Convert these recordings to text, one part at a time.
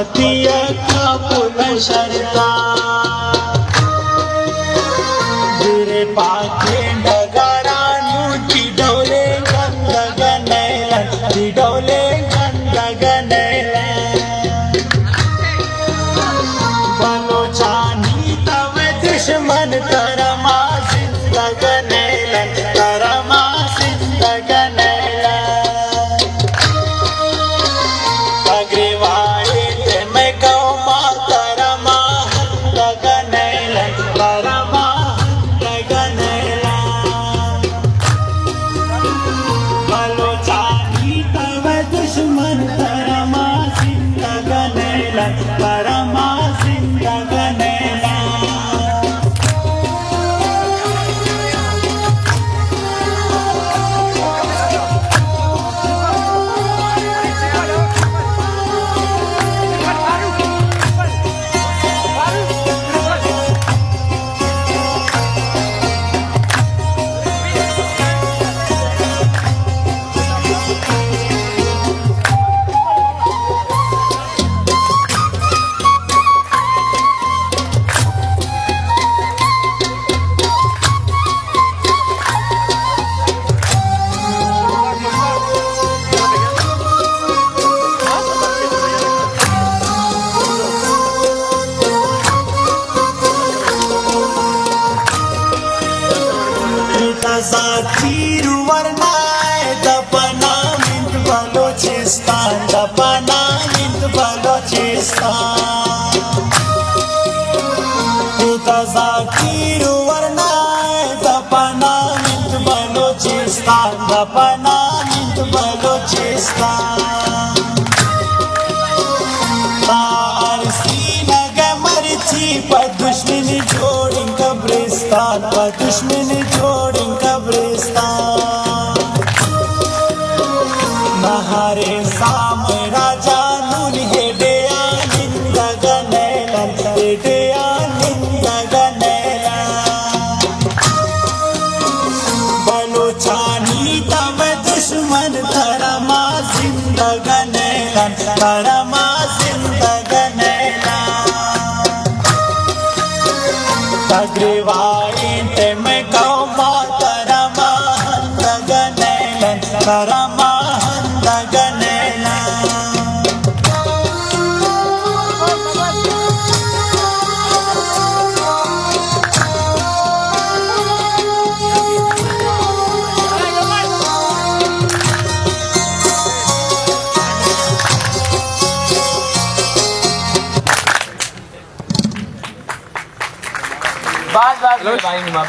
पतिया का पुन शरता गिरे पाके डगरानु चिडवले गंदगनेला चिडवले गंदगनेला बलोचानी तवे दुश्मन करमा जिंदगनेला करमा जिंदगनेला अग्रवाई ते मैं कौमा करमा गगनेला करमा गगनेला बलोचानी तवे दुश्मन Karma जिंदगनेला Karma जिंदगनेला Tiruvarnai dapana mint Balochistan dapana mint Balochistan Utaza Tiruvarnai dapana mint Balochistan dapana mint Balochistan तार सीना गमरची पदुश्मनी जोड़िंग कब्रिस्तान पदुश्मनी जोड़िंग कब्रिस्तान नहारे साम राजा नून हेडे आनंद गगनेला हेडे आनंद गगनेला बलोचानी तब दुश्मन धरमा जिंदगनेला धरमा जिंदगनेला अग्रवाई ते मैं कौमा करमा गगनेला करमा गगनेला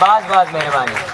बाज मेहरबानी।